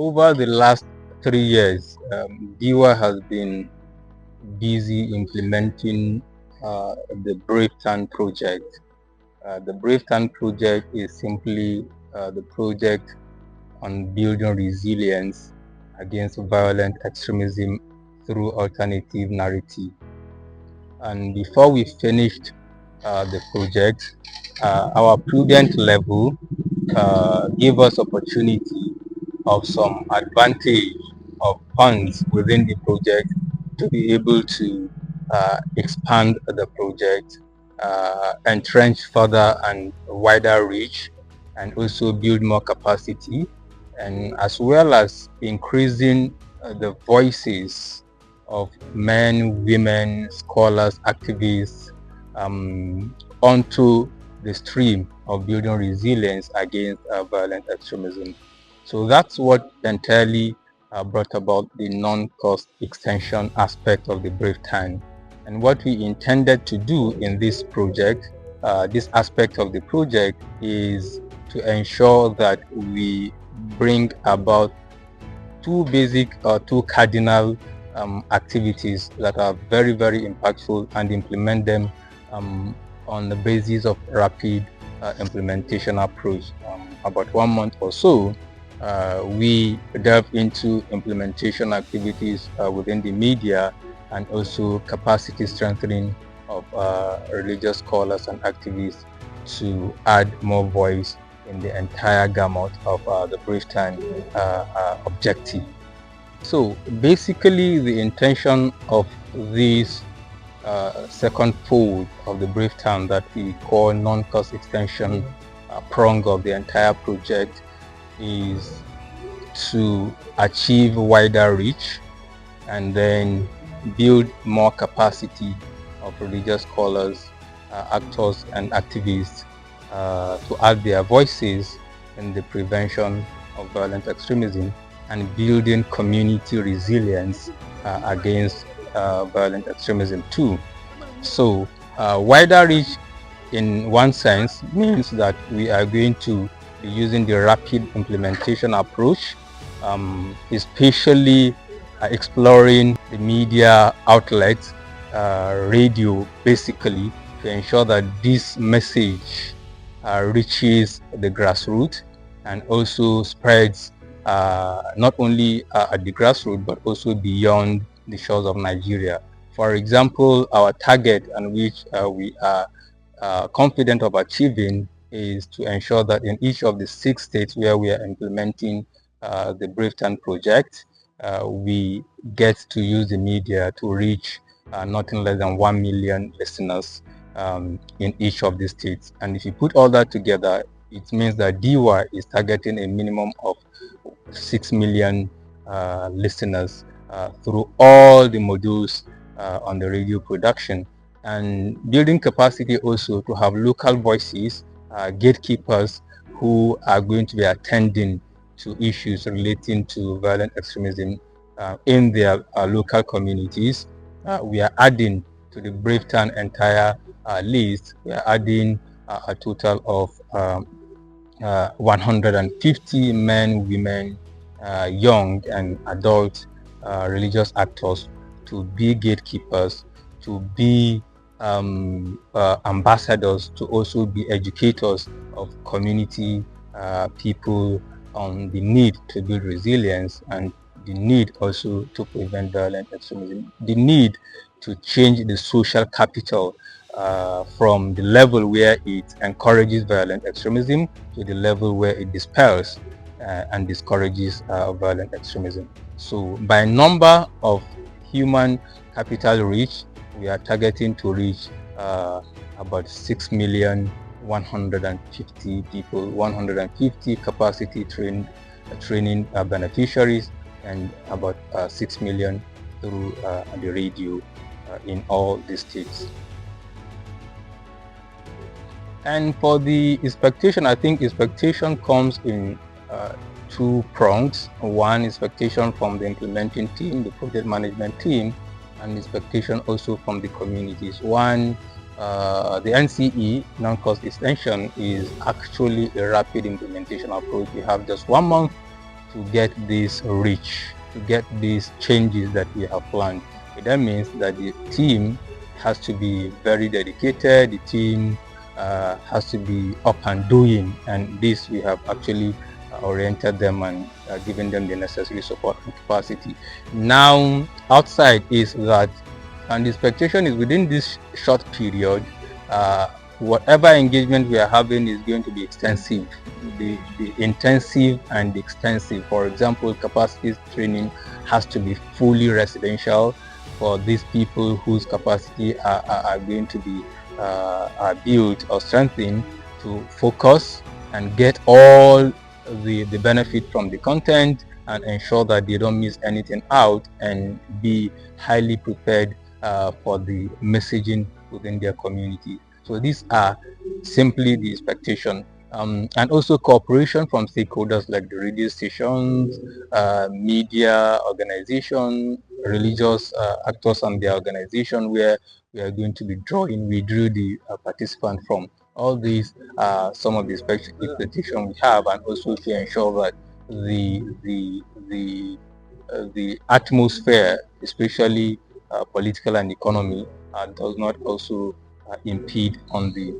over the last 3 years, DIWA has been busy implementing the Brave Tan project. The Brave Tan project is simply the project on building resilience against violent extremism through alternative narrative. And before we finished the project, our prudent level gave us opportunity of some advantage of funds within the project to be able to expand the project, entrench further and wider reach, and also build more capacity, and as well as increasing the voices of men, women, scholars, activists onto the stream of building resilience against violent extremism. So that's what entirely brought about the non-cost extension aspect of the Brave Tan. And what we intended to do in this project, this aspect of the project, is to ensure that we bring about two basic or two cardinal activities that are very, very impactful, and implement them on the basis of rapid implementation approach. About 1 month or so, we delve into implementation activities within the media, and also capacity strengthening of religious scholars and activists to add more voice in the entire gamut of the Brave Tan objective. So basically, the intention of this second fold of the Brave Tan that we call non-cost extension prong of the entire project is to achieve wider reach and then build more capacity of religious scholars, actors and activists to add their voices in the prevention of violent extremism and building community resilience against violent extremism too. So wider reach in one sense means that we are going to be using the rapid implementation approach, especially exploring the media outlets, radio basically, to ensure that this message reaches the grassroots and also spreads not only at the grassroots but also beyond the shores of Nigeria. For example, our target, and which we are confident of achieving, is to ensure that in each of the 6 states where we are implementing the Brave Tan project, we get to use the media to reach nothing less than 1 million listeners in each of the states. And if you put all that together, it means that DIWA is targeting a minimum of 6 million listeners through all the modules on the radio production, and building capacity also to have local voices, gatekeepers who are going to be attending to issues relating to violent extremism in their local communities. We are adding to the Brave Tan entire list, we are adding a total of 150 men, women, young and adult religious actors to be gatekeepers, to be ambassadors, to also be educators of community people on the need to build resilience, and the need also to prevent violent extremism, the need to change the social capital from the level where it encourages violent extremism to the level where it dispels and discourages violent extremism. So by number of human capital reach, we are targeting to reach about 6,150,000 people, 150 capacity training beneficiaries, and about 6 million through the radio in all the states. And for the expectation, I think expectation comes in 2 prongs. One, expectation from the implementing team, the project management team, and expectation also from the communities. One, the NCE, non-cost extension, is actually a rapid implementation approach. We have just 1 month to get this reach, to get these changes that we have planned. That means that the team has to be very dedicated, the team has to be up and doing, and this we have actually oriented them and given them the necessary support and capacity. Now, outside is that, and the expectation is within this short period, whatever engagement we are having is going to be extensive, the intensive and the extensive. For example, capacity training has to be fully residential for these people whose capacity are going to be built or strengthened, to focus and get all the benefit from the content and ensure that they don't miss anything out, and be highly prepared for the messaging within their community. So these are simply the expectation. And also cooperation from stakeholders like the radio stations, media organization, religious actors and their organization, where we are going to be we drew the participant from. All these are some of the expectation we have, and also to ensure that the atmosphere, especially political and economy, does not also impede on the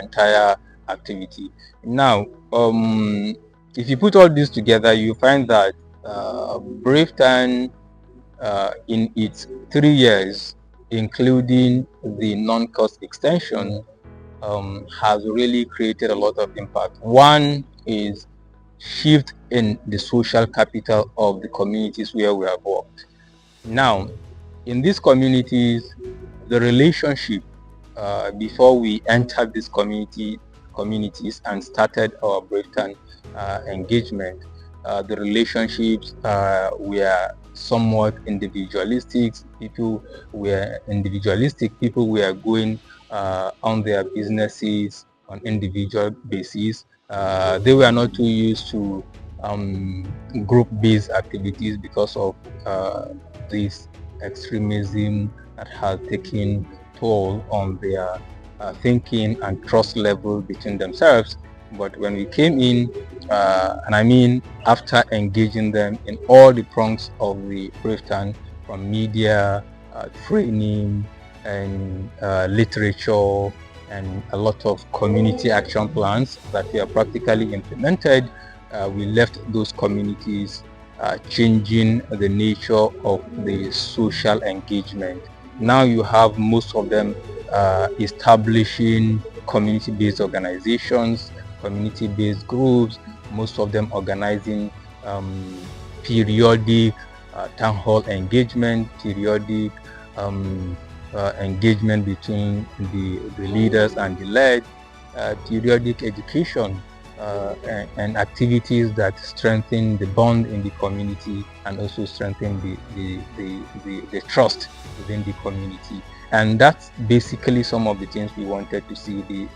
entire activity. Now, if you put all this together, you find that Brave Tan, in its 3 years, including the non-cost extension, has really created a lot of impact. One is shift in the social capital of the communities where we have worked. Now, in these communities, the relationship, before we entered these communities and started our Brave Tan engagement, the relationships were somewhat individualistic. People were going on their businesses on individual basis. They were not too used to group-based activities because of this extremism that has taken toll on their thinking and trust level between themselves. But when we came in, and I mean after engaging them in all the prongs of the Brave Tan, from media, training, and literature, and a lot of community action plans that we have practically implemented, we left those communities changing the nature of the social engagement. Now you have most of them establishing community-based organizations, community-based groups, most of them organizing periodic town hall engagement, periodic engagement between the leaders and the led, periodic education, and activities that strengthen the bond in the community and also strengthen the trust within the community. And that's basically some of the things we wanted to see: the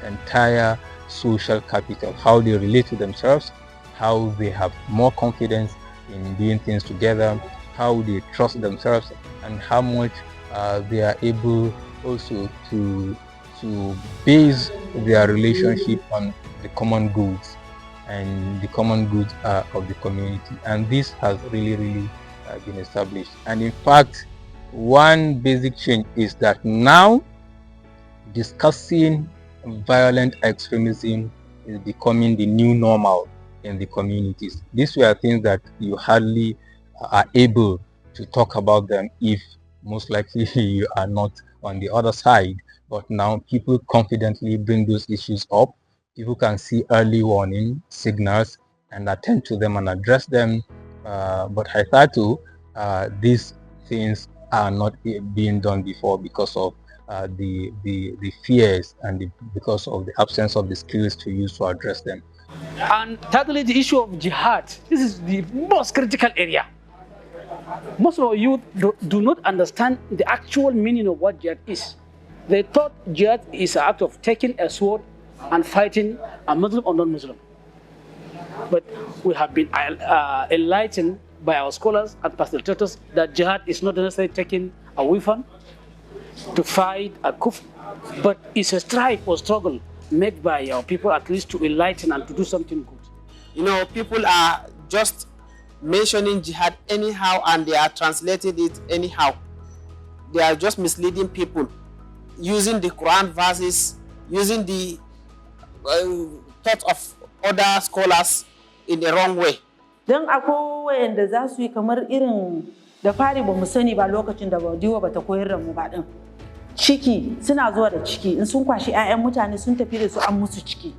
entire social capital, how they relate to themselves, how they have more confidence in doing things together, how they trust themselves, and how much they are able also to base their relationship on the common goods and the common goods of the community. And this has really been established. And in fact, one basic change is that now discussing violent extremism is becoming the new normal in the communities. These were things that you hardly are able to talk about them if most likely you are not on the other side. But now people confidently bring those issues up. People can see early warning signals and attend to them and address them. But I thought these things are not being done before because of the fears and because of the absence of the skills to use to address them. And thirdly, the issue of jihad. This is the most critical area. Most of our youth do not understand the actual meaning of what jihad is. They thought jihad is an act of taking a sword and fighting a Muslim or non-Muslim. But we have been enlightened by our scholars and facilitators that jihad is not necessarily taking a weapon to fight a kufr, but it's a strife or struggle made by our people, at least to enlighten and to do something good. You know, people are just mentioning jihad anyhow and they are translating it anyhow. They are just misleading people, using the Quran verses, using the thought of other scholars in the wrong way. Don akwai wayanda za su yi kamar irin da fari ba mu sani ba lokacin da DIWA ba ta koyar da mu ba din. Ciki suna zuwa da ciki in sun kwashi 'ya'yan mutane sun tafi da su an musu ciki.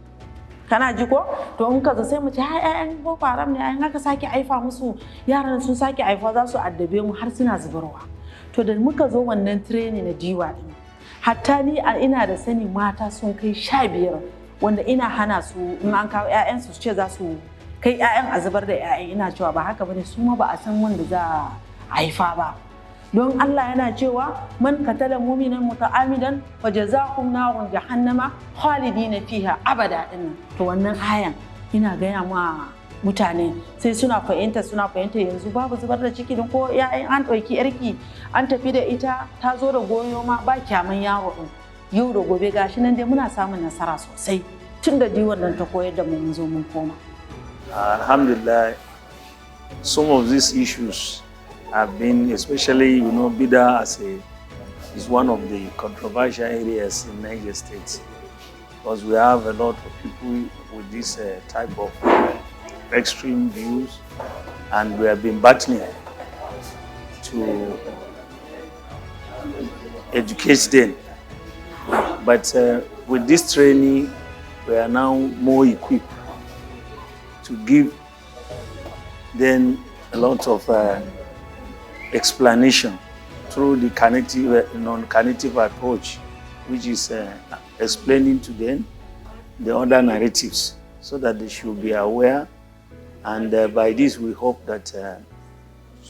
Kana ji ko? To in ka zo sai mu ce ha 'ya'yan Boko Haram ne ayin haka sake haifa musu yaran sun sake haifa za su addabe mu har suna zubarwa. To da muka zo wannan training na DIWA din. Hatta ni ina da sani mata sun kai 15 wanda ina hana su in an kawo 'ya'yansu su ce za su kai 'ya'yan a zubar da 'ya'yan ina cewa ba haka bane su ma ba a san wanda za a haifa ba. Don Allah yana cewa man katala mu'minan muta'amidan fa jazakum narun jahannama khalidina fiha abada din. To wannan ayan ina gaya ma mutane sai suna fahimta yanzu babu zubar da ciki din ko 'ya'yan an ɗauki yarki an tafi da ita ta zo da goyo ma ba kyaman yaro din. Yau da gobe gashi nan dai muna samun nasara sosai tun da DIWA nan ta koyar da mu mun zo mun koma. Alhamdulillah, some of these issues have been, especially, Bida is one of the controversial areas in Niger State because we have a lot of people with this type of extreme views, and we have been battling to educate them. But with this training, we are now more equipped to give them a lot of explanation through the non-cognitive approach, which is explaining to them the other narratives so that they should be aware. And by this, we hope that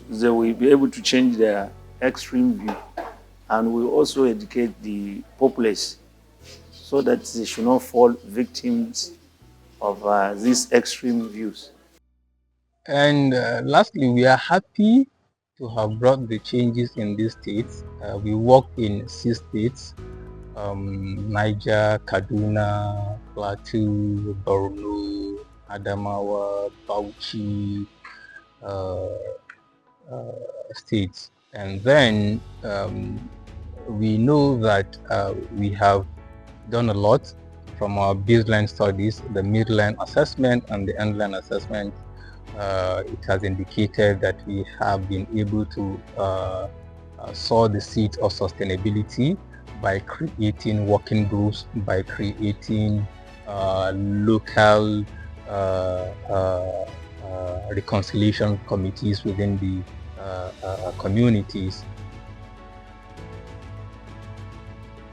they will be able to change their extreme view. And we also educate the populace so that they should not fall victims of these extreme views. And lastly, we are happy to have brought the changes in these states. We work in 6 states, Niger, Kaduna, Plateau, Borno, Adamawa, Bauchi states. And then we know that we have done a lot from our baseline studies, the midline assessment and the endline assessment. It has indicated that we have been able to sow the seeds of sustainability by creating working groups, by creating local reconciliation committees within the communities.